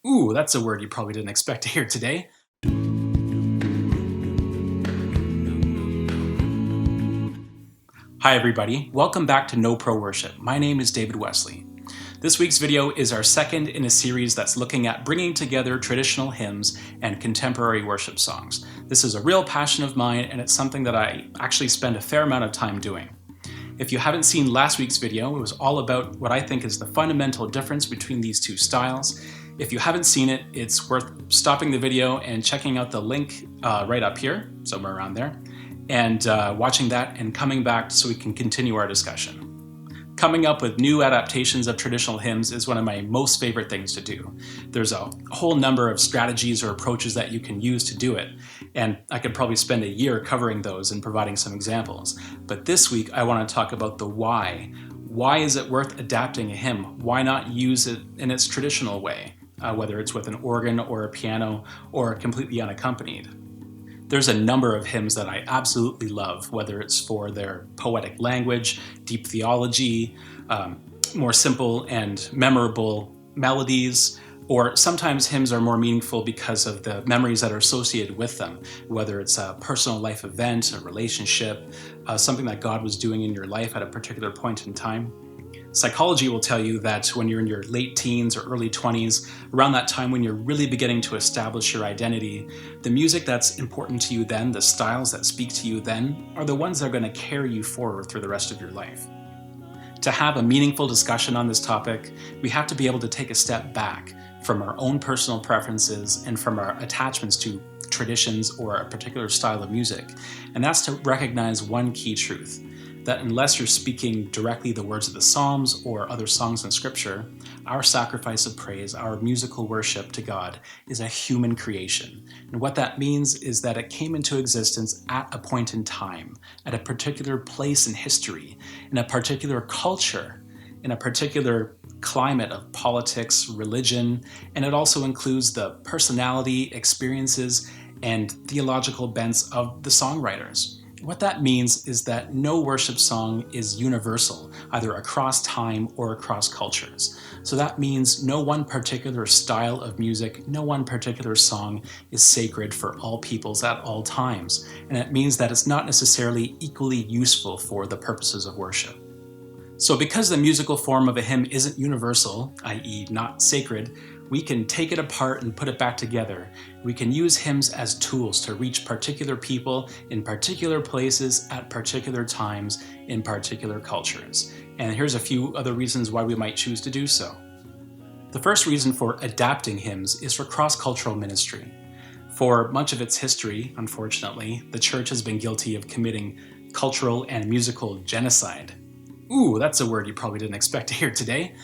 Ooh, that's a word you probably didn't expect to hear today. Hi everybody, welcome back to NoPro Worship. My name is David Wesley. This week's video is our second in a series that's looking at bringing together traditional hymns and contemporary worship songs. This is a real passion of mine, and it's something that I actually spend a fair amount of time doing. If you haven't seen last week's video, it was all about what I think is the fundamental difference between these two styles. If you haven't seen it, it's worth stopping the video and checking out the link right up here, somewhere around there, and watching that and coming back so we can continue our discussion. Coming up with new adaptations of traditional hymns is one of my most favorite things to do. There's a whole number of strategies or approaches that you can use to do it, and I could probably spend a year covering those and providing some examples. But this week I want to talk about the why. Why is it worth adapting a hymn? Why not use it in its traditional way, whether it's with an organ or a piano or completely unaccompanied? There's a number of hymns that I absolutely love, whether it's for their poetic language, deep theology, more simple and memorable melodies, or sometimes hymns are more meaningful because of the memories that are associated with them, whether it's a personal life event, a relationship, something that God was doing in your life at a particular point in time. Psychology will tell you that when you're in your late teens or early 20s, around that time when you're really beginning to establish your identity, the music that's important to you then, the styles that speak to you then, are the ones that are going to carry you forward through the rest of your life. To have a meaningful discussion on this topic, we have to be able to take a step back from our own personal preferences and from our attachments to traditions or a particular style of music. And that's to recognize one key truth: that unless you're speaking directly the words of the Psalms or other songs in Scripture, our sacrifice of praise, our musical worship to God, is a human creation. And what that means is that it came into existence at a point in time, at a particular place in history, in a particular culture, in a particular climate of politics, religion, and it also includes the personality, experiences, and theological bents of the songwriters. What that means is that no worship song is universal, either across time or across cultures. So that means no one particular style of music, no one particular song is sacred for all peoples at all times. And it means that it's not necessarily equally useful for the purposes of worship. So because the musical form of a hymn isn't universal, i.e. not sacred, we can take it apart and put it back together. We can use hymns as tools to reach particular people in particular places at particular times in particular cultures. And here's a few other reasons why we might choose to do so. The first reason for adapting hymns is for cross-cultural ministry. For much of its history, unfortunately, the church has been guilty of committing cultural and musical genocide. Ooh, that's a word you probably didn't expect to hear today.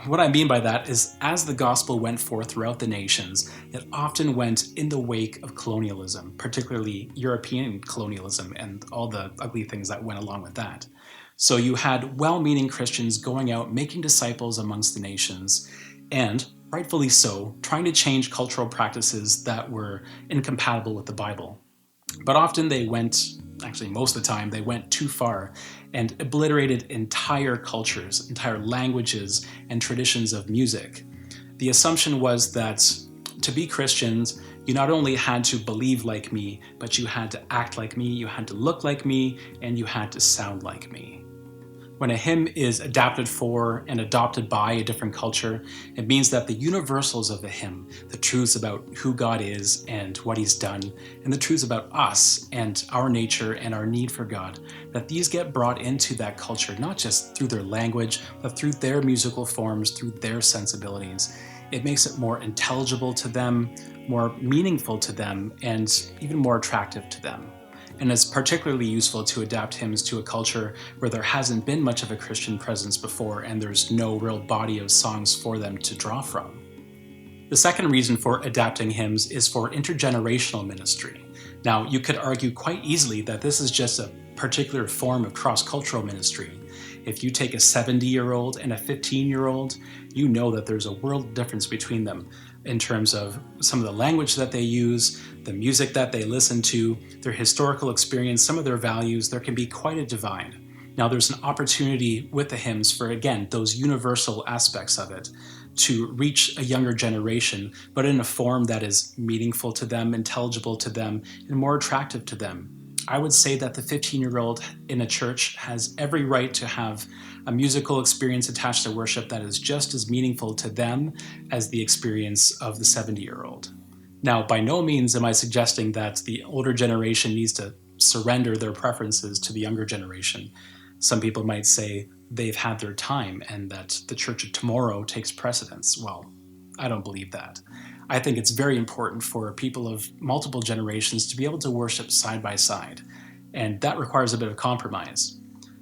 What I mean by that is, as the gospel went forth throughout the nations, it often went in the wake of colonialism, particularly European colonialism and all the ugly things that went along with that. So you had well-meaning Christians going out making disciples amongst the nations, and, rightfully so, trying to change cultural practices that were incompatible with the Bible. But often they went, actually most of the time, they went too far and obliterated entire cultures, entire languages, and traditions of music. The assumption was that to be Christians, you not only had to believe like me, but you had to act like me, you had to look like me, and you had to sound like me. When a hymn is adapted for and adopted by a different culture, it means that the universals of the hymn, the truths about who God is and what He's done, and the truths about us and our nature and our need for God, that these get brought into that culture, not just through their language, but through their musical forms, through their sensibilities. It makes it more intelligible to them, more meaningful to them, and even more attractive to them. And it's particularly useful to adapt hymns to a culture where there hasn't been much of a Christian presence before and there's no real body of songs for them to draw from. The second reason for adapting hymns is for intergenerational ministry. Now, you could argue quite easily that this is just a particular form of cross-cultural ministry. If you take a 70-year-old and a 15-year-old, you know that there's a world difference between them in terms of some of the language that they use, the music that they listen to, their historical experience, some of their values. There can be quite a divide. Now, there's an opportunity with the hymns for, again, those universal aspects of it, to reach a younger generation, but in a form that is meaningful to them, intelligible to them, and more attractive to them. I would say that the 15-year-old in a church has every right to have a musical experience attached to worship that is just as meaningful to them as the experience of the 70-year-old. Now, by no means am I suggesting that the older generation needs to surrender their preferences to the younger generation. Some people might say they've had their time and that the church of tomorrow takes precedence. Well, I don't believe that. I think it's very important for people of multiple generations to be able to worship side by side, and that requires a bit of compromise.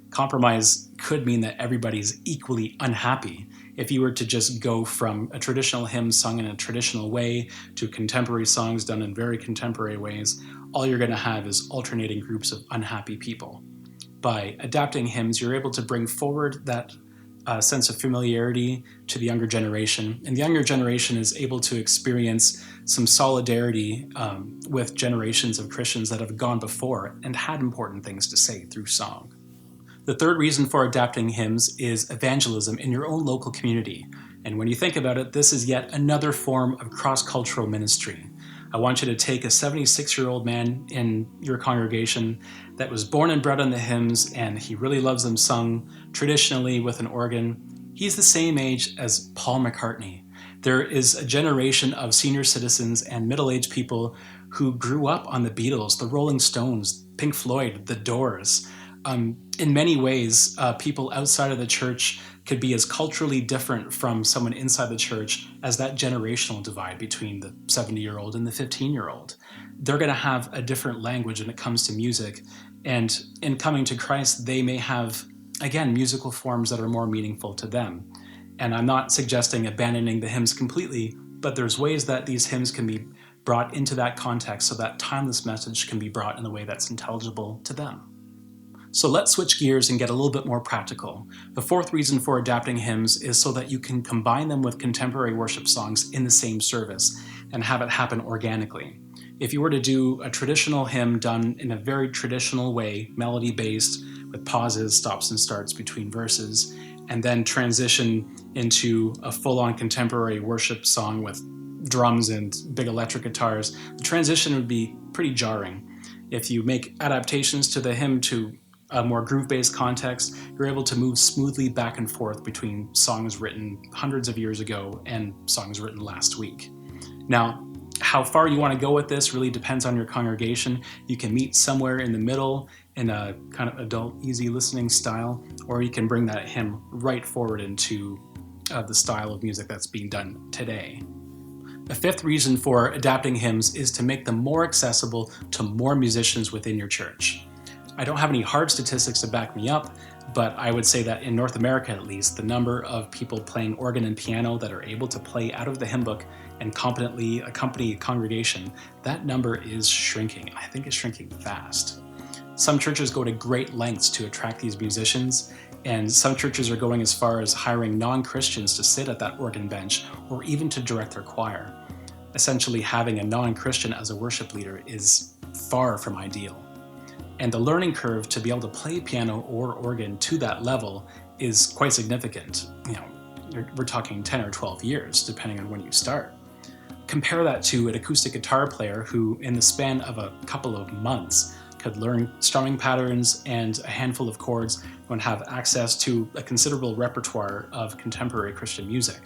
Compromise could mean that everybody's equally unhappy. If you were to just go from a traditional hymn sung in a traditional way to contemporary songs done in very contemporary ways, all you're going to have is alternating groups of unhappy people. By adapting hymns, you're able to bring forward that sense of familiarity to the younger generation, and the younger generation is able to experience some solidarity with generations of Christians that have gone before and had important things to say through song. The third reason for adapting hymns is evangelism in your own local community. And when you think about it, this is yet another form of cross-cultural ministry. I want you to take a 76-year-old man in your congregation that was born and bred on the hymns, and he really loves them sung traditionally with an organ. He's the same age as Paul McCartney. There is a generation of senior citizens and middle-aged people who grew up on the Beatles, the Rolling Stones, Pink Floyd, the Doors. In many ways, people outside of the church could be as culturally different from someone inside the church as that generational divide between the 70-year-old and the 15-year-old. They're going to have a different language when it comes to music, and in coming to Christ, they may have, again, musical forms that are more meaningful to them. And I'm not suggesting abandoning the hymns completely, but there's ways that these hymns can be brought into that context so that timeless message can be brought in a way that's intelligible to them. So let's switch gears and get a little bit more practical. The fourth reason for adapting hymns is so that you can combine them with contemporary worship songs in the same service and have it happen organically. If you were to do a traditional hymn done in a very traditional way, melody-based, with pauses, stops and starts between verses, and then transition into a full-on contemporary worship song with drums and big electric guitars, the transition would be pretty jarring. If you make adaptations to the hymn to a more groove-based context, you're able to move smoothly back and forth between songs written hundreds of years ago and songs written last week. Now, how far you want to go with this really depends on your congregation. You can meet somewhere in the middle in a kind of adult, easy listening style, or you can bring that hymn right forward into the style of music that's being done today. The fifth reason for adapting hymns is to make them more accessible to more musicians within your church. I don't have any hard statistics to back me up, but I would say that in North America at least, the number of people playing organ and piano that are able to play out of the hymn book and competently accompany a congregation, that number is shrinking. I think it's shrinking fast. Some churches go to great lengths to attract these musicians, and some churches are going as far as hiring non-Christians to sit at that organ bench or even to direct their choir. Essentially, having a non-Christian as a worship leader is far from ideal. And the learning curve to be able to play piano or organ to that level is quite significant. We're talking 10 or 12 years, depending on when you start. Compare that to an acoustic guitar player who, in the span of a couple of months, could learn strumming patterns and a handful of chords and have access to a considerable repertoire of contemporary Christian music.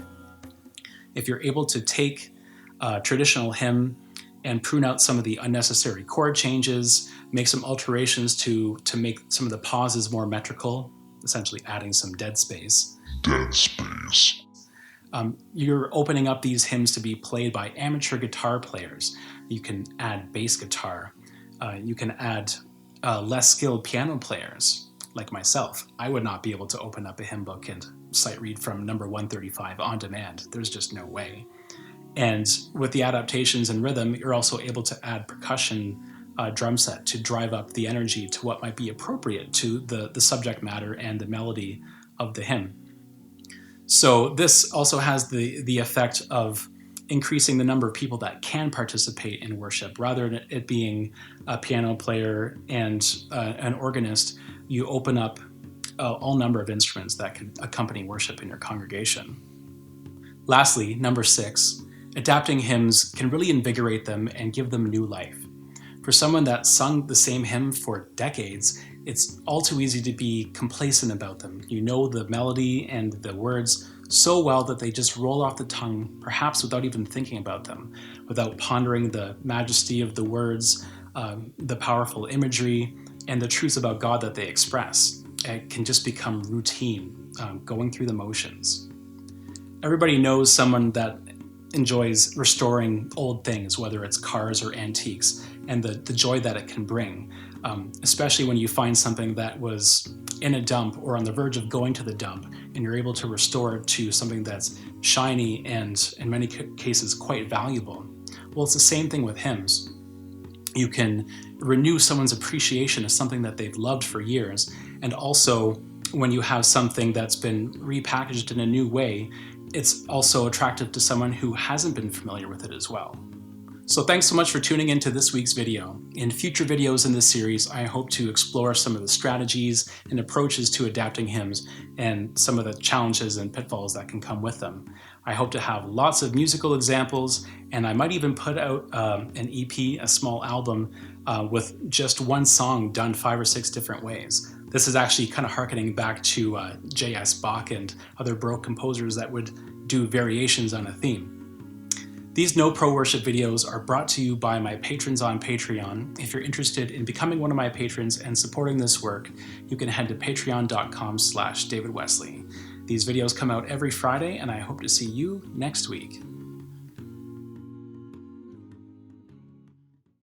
If you're able to take a traditional hymn and prune out some of the unnecessary chord changes, make some alterations to make some of the pauses more metrical, essentially adding some dead space. You're opening up these hymns to be played by amateur guitar players. You can add bass guitar. You can add less skilled piano players, like myself. I would not be able to open up a hymn book and sight read from number 135 on demand. There's just no way. And with the adaptations and rhythm, you're also able to add percussion drum set to drive up the energy to what might be appropriate to the subject matter and the melody of the hymn. So this also has the effect of increasing the number of people that can participate in worship. Rather than it being a piano player and an organist, you open up all number of instruments that can accompany worship in your congregation. Lastly, number 6, adapting hymns can really invigorate them and give them new life. For someone that sung the same hymn for decades, it's all too easy to be complacent about them. You know the melody and the words so well that they just roll off the tongue, perhaps without even thinking about them, without pondering the majesty of the words, the powerful imagery, and the truths about God that they express. It can just become routine, going through the motions. Everybody knows someone that enjoys restoring old things, whether it's cars or antiques, and the joy that it can bring, especially when you find something that was in a dump or on the verge of going to the dump, and you're able to restore it to something that's shiny and, in many cases, quite valuable. Well, it's the same thing with hymns. You can renew someone's appreciation of something that they've loved for years, and also when you have something that's been repackaged in a new way, it's also attractive to someone who hasn't been familiar with it as well. So thanks so much for tuning into this week's video. In future videos in this series, I hope to explore some of the strategies and approaches to adapting hymns and some of the challenges and pitfalls that can come with them. I hope to have lots of musical examples, and I might even put out an EP, a small album, with just one song done 5 or 6 different ways. This is actually kind of harkening back to J.S. Bach and other Baroque composers that would do variations on a theme. These NoPro worship videos are brought to you by my patrons on Patreon. If you're interested in becoming one of my patrons and supporting this work, you can head to patreon.com/DavidWesley. These videos come out every Friday, and I hope to see you next week.